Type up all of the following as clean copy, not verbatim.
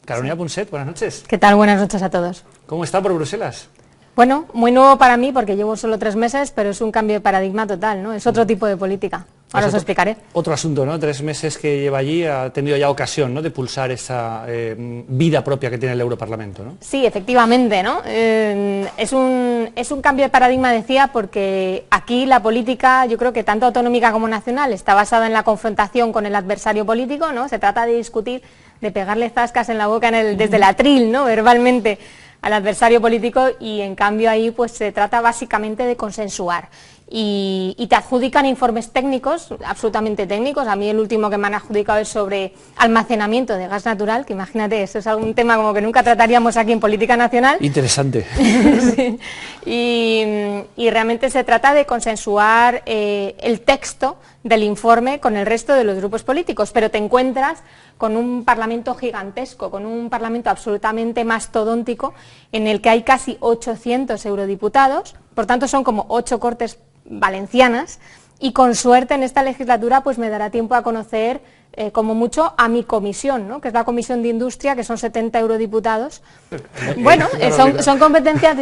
Carolina Punset, buenas noches. ¿Qué tal? Buenas noches a todos. ¿Cómo está por Bruselas? Bueno, muy nuevo para mí porque llevo solo 3 meses, pero es un cambio de paradigma total, ¿no? Es otro tipo de política. Ahora os explicaré. Otro asunto, ¿no? 3 meses que lleva allí, ha tenido ya ocasión, ¿no?, de pulsar esa vida propia que tiene el Europarlamento, ¿no? Sí, efectivamente, ¿no? Es un cambio de paradigma, decía, porque aquí la política, yo creo que tanto autonómica como nacional, está basada en la confrontación con el adversario político, ¿no? Se trata de discutir, de pegarle zascas en la boca desde el atril, ¿no?, verbalmente, al adversario político, y en cambio ahí pues se trata básicamente de consensuar. Y te adjudican informes técnicos, absolutamente técnicos. A mí el último que me han adjudicado es sobre almacenamiento de gas natural, que imagínate, eso es algún tema como que nunca trataríamos aquí en política nacional. Interesante. Sí. Y realmente se trata de consensuar el texto del informe con el resto de los grupos políticos, pero te encuentras con un parlamento gigantesco, con un parlamento absolutamente mastodóntico, en el que hay casi 800 eurodiputados, por tanto son como 8 cortes valencianas, y con suerte en esta legislatura pues me dará tiempo a conocer como mucho a mi comisión, ¿no?, que es la Comisión de Industria, que son 70 eurodiputados. Bueno, son competencias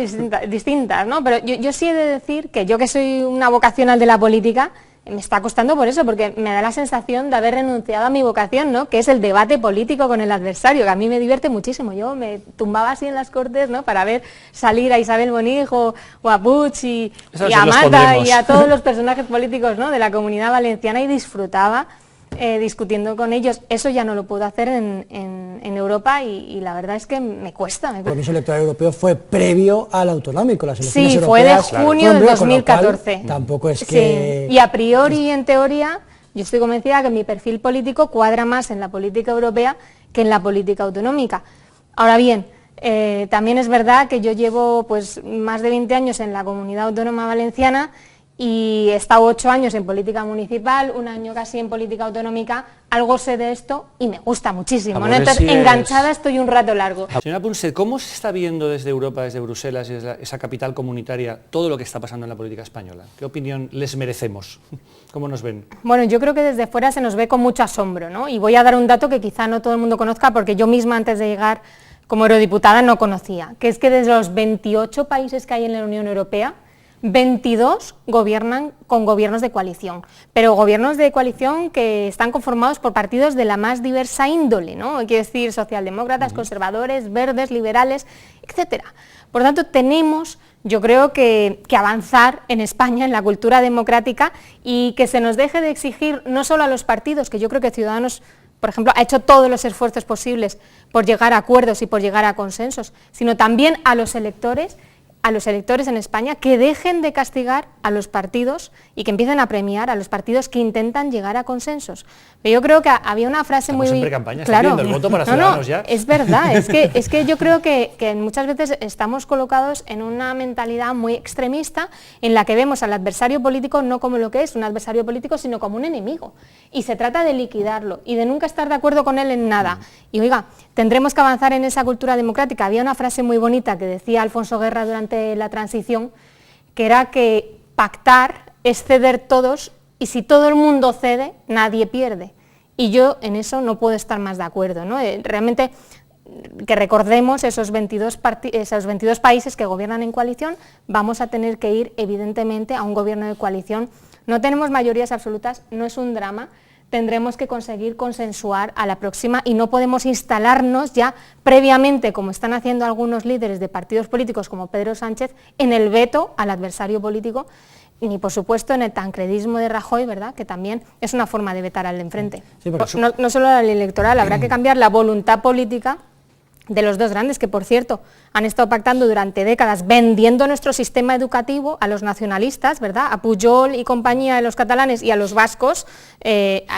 distintas, ¿no? Pero yo sí he de decir que yo, que soy una vocacional de la política, me está costando por eso, porque me da la sensación de haber renunciado a mi vocación, ¿no?, que es el debate político con el adversario, que a mí me divierte muchísimo. Yo me tumbaba así en las Cortes, ¿no?, para ver salir a Isabel Bonijo o a Puig y a Mata y a todos los personajes políticos, ¿no?, de la Comunidad Valenciana, y disfrutaba discutiendo con ellos. Eso ya no lo puedo hacer en Europa, y la verdad es que me cuesta. El Comisión Electoral Europeo fue previo al autonómico, las elecciones sí, europeas. Fue de junio del 2014. Tampoco es que... Sí. Y a priori, en teoría, yo estoy convencida que mi perfil político cuadra más en la política europea que en la política autonómica. Ahora bien, también es verdad que yo llevo pues más de 20 años en la Comunidad Autónoma Valenciana, y he estado 8 años en política municipal, 1 año casi en política autonómica. Algo sé de esto y me gusta muchísimo, ¿no? Entonces, enganchada estoy un rato largo. Señora Punset, ¿cómo se está viendo desde Europa, desde Bruselas, desde esa capital comunitaria, todo lo que está pasando en la política española? ¿Qué opinión les merecemos? ¿Cómo nos ven? Bueno, yo creo que desde fuera se nos ve con mucho asombro, ¿no? Y voy a dar un dato que quizá no todo el mundo conozca, porque yo misma antes de llegar como eurodiputada no conocía, que es que desde los 28 países que hay en la Unión Europea, 22 gobiernan con gobiernos de coalición, pero gobiernos de coalición que están conformados por partidos de la más diversa índole, ¿no? Quiero decir, socialdemócratas, conservadores, verdes, liberales, etcétera. Por tanto, tenemos, yo creo que avanzar en España en la cultura democrática, y que se nos deje de exigir no solo a los partidos, que yo creo que Ciudadanos, por ejemplo, ha hecho todos los esfuerzos posibles por llegar a acuerdos y por llegar a consensos, sino también a los electores en España, que dejen de castigar a los partidos y que empiecen a premiar a los partidos que intentan llegar a consensos. Pero yo creo que había una frase Estamos muy... en precampaña, claro, está pidiendo el voto para Ciudadanos ya. Es verdad, es que yo creo que muchas veces estamos colocados en una mentalidad muy extremista, en la que vemos al adversario político no como lo que es un adversario político, sino como un enemigo. Y se trata de liquidarlo y de nunca estar de acuerdo con él en nada. Y oiga, tendremos que avanzar en esa cultura democrática. Había una frase muy bonita que decía Alfonso Guerra durante la transición, que era que pactar es ceder todos, y si todo el mundo cede, nadie pierde. Y yo en eso no puedo estar más de acuerdo, ¿no? Realmente que recordemos esos 22 países que gobiernan en coalición. Vamos a tener que ir evidentemente a un gobierno de coalición. No tenemos mayorías absolutas, no es un drama. Tendremos que conseguir consensuar a la próxima, y no podemos instalarnos ya previamente, como están haciendo algunos líderes de partidos políticos como Pedro Sánchez, en el veto al adversario político, ni por supuesto en el tancredismo de Rajoy, ¿verdad?, que también es una forma de vetar al de enfrente. Sí, no solo al electoral, habrá que cambiar la voluntad política de los dos grandes, que por cierto han estado pactando durante décadas, vendiendo nuestro sistema educativo a los nacionalistas, ¿verdad?, a Pujol y compañía, de los catalanes, y a los vascos.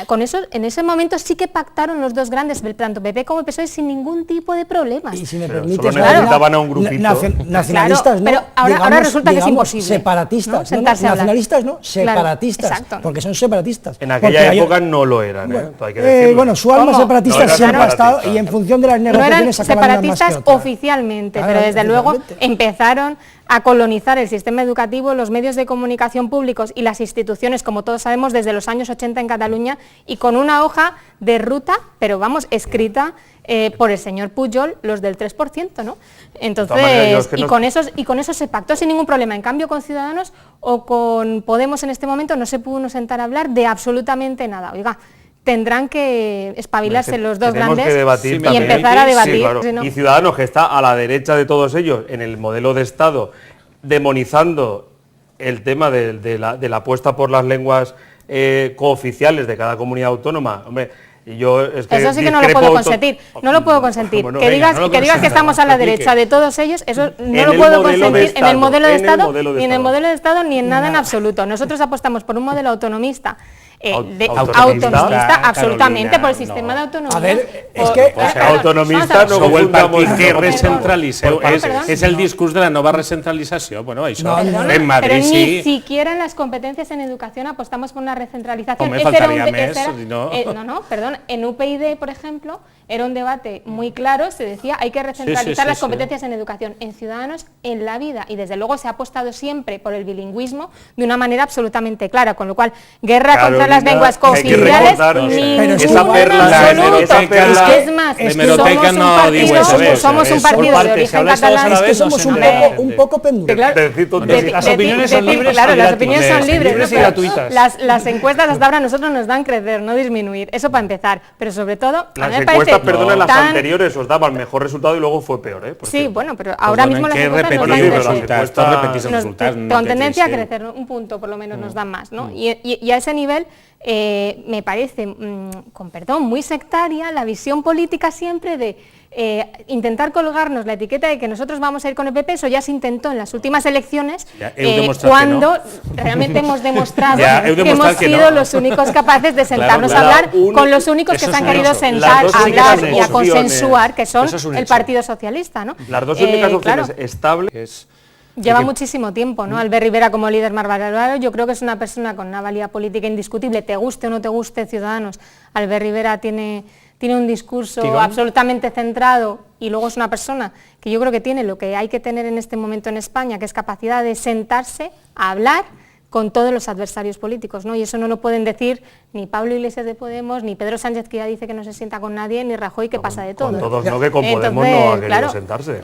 Con eso, en ese momento sí que pactaron los dos grandes, tanto PP como el PSOE, sin ningún tipo de problemas. Y si me permites, solo necesitaban a un grupito. Nacionalistas, claro, pero ahora resulta que es imposible. Separatistas, ¿no? Nacionalistas, ¿no? Separatistas, claro, porque son separatistas. En aquella época no lo eran, bueno, hay que decirlo. bueno, su alma separatista siempre ha estado, y en función de las negociaciones separatistas oficialmente, pero desde luego empezaron a colonizar el sistema educativo, los medios de comunicación públicos y las instituciones, como todos sabemos, desde los años 80 en Cataluña, y con una hoja de ruta, pero vamos, escrita por el señor Pujol, los del 3%, ¿no? Entonces, con eso se pactó sin ningún problema. En cambio, con Ciudadanos o con Podemos en este momento no se pudo uno sentar a hablar de absolutamente nada. Oiga, tendrán que espabilarse los dos grandes y empezar a debatir. Sí, claro. Y Ciudadanos, que está a la derecha de todos ellos en el modelo de Estado, demonizando el tema de la apuesta por las lenguas cooficiales de cada comunidad autónoma. Hombre, eso sí que no lo puedo consentir, no lo puedo consentir. Bueno, que digas que estamos a la derecha de todos ellos, eso no lo puedo consentir en el modelo de Estado, ni en el modelo de Estado, ni en nada en absoluto. Nosotros apostamos por un modelo autonomista, autonomista, absolutamente, por el sistema de autonomía. A ver, es que autonomista no confundamos que recentralitza. És el discurs de la nova recentralització. Bueno, això en Madrid pero ni siquiera en las competencias en educación apostamos por una recentralización. Me faltaría més. No, perdón, en UPyD, por ejemplo, era un debate muy claro, se decía hay que recentralizar las competencias en educación. En Ciudadanos, en la vida, y desde luego se ha apostado siempre por el bilingüismo de una manera absolutamente clara, con lo cual, guerra contra las lenguas cooficiales, esa perla, es más, somos un partido de origen catalán, es que somos un poco pendulares. Las opiniones son libres, claro, las opiniones son libres y gratuitas. Las encuestas hasta ahora a nosotros nos dan crecer, no disminuir, eso para empezar, pero sobre todo, las encuestas, perdona, las anteriores os daban mejor resultado y luego fue peor, ¿eh? Sí, bueno, pero ahora mismo las encuestas nos dan con tendencia a crecer, un punto por lo menos nos dan más, ¿no? Y a ese nivel me parece, con perdón, muy sectaria la visión política siempre de intentar colgarnos la etiqueta de que nosotros vamos a ir con el PP. Eso ya se intentó en las últimas elecciones, cuando realmente hemos demostrado que hemos sido los únicos capaces de sentarnos a hablar con los únicos que se han querido sentar a hablar y a consensuar, que son el Partido Socialista, ¿no? Las dos únicas opciones estables. Lleva muchísimo tiempo, ¿no? Albert Rivera como líder más valorado, yo creo que es una persona con una valía política indiscutible, te guste o no te guste Ciudadanos. Albert Rivera tiene un discurso absolutamente centrado y luego es una persona que yo creo que tiene lo que hay que tener en este momento en España, que es capacidad de sentarse a hablar con todos los adversarios políticos, ¿no? Y eso no lo pueden decir ni Pablo Iglesias de Podemos, ni Pedro Sánchez, que ya dice que no se sienta con nadie, ni Rajoy, que pasa de todo. Con todos, no, que con Podemos no ha querido sentarse.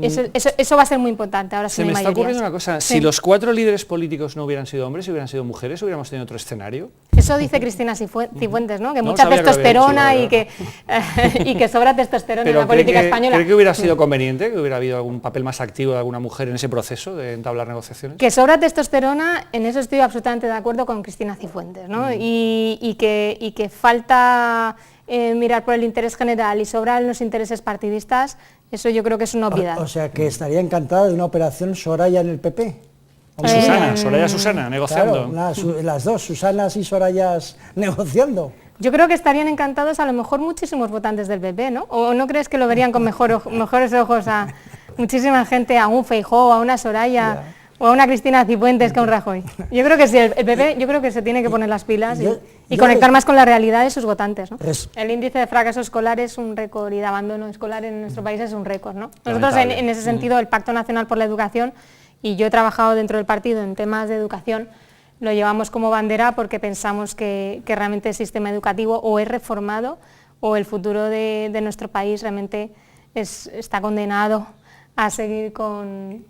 Eso va a ser muy importante, ahora se me está ocurriendo una cosa, si los 4 líderes políticos no hubieran sido hombres, si hubieran sido mujeres, hubiéramos tenido otro escenario. Eso dice Cristina Cifuentes, ¿no? Que mucha testosterona y que sobra testosterona en la política española. ¿Cree que hubiera sido conveniente, que hubiera habido algún papel más activo de alguna mujer en ese proceso de entablar negociaciones? Que sobra testosterona, en eso estoy absolutamente de acuerdo con Cristina Cifuentes, ¿no? Y que falta mirar por el interés general y sobran los intereses partidistas, eso yo creo que es una obviedad. O sea, que estaría encantada de una operación Soraya en el PP. Soraya negociando. Claro, las dos, Susanas y Sorayas negociando. Yo creo que estarían encantados a lo mejor muchísimos votantes del PP, ¿no? ¿O no crees que lo verían con mejores ojos a muchísima gente, a un Feijóo, a una Soraya o a una Cristina Cifuentes que a un Rajoy? Yo creo que sí, el PP yo creo que se tiene que poner las pilas y conectar más con la realidad de sus votantes, ¿no? El índice de fracaso escolar es un récord y de abandono escolar en nuestro país es un récord, ¿no? Nosotros en ese sentido el Pacto Nacional por la Educación, y yo he trabajado dentro del partido en temas de educación, lo llevamos como bandera porque pensamos que realmente el sistema educativo o es reformado o el futuro de nuestro país realmente está condenado a seguir con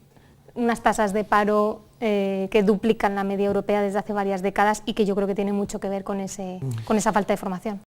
unas tasas de paro que duplican la media europea desde hace varias décadas y que yo creo que tiene mucho que ver con esa falta de formación.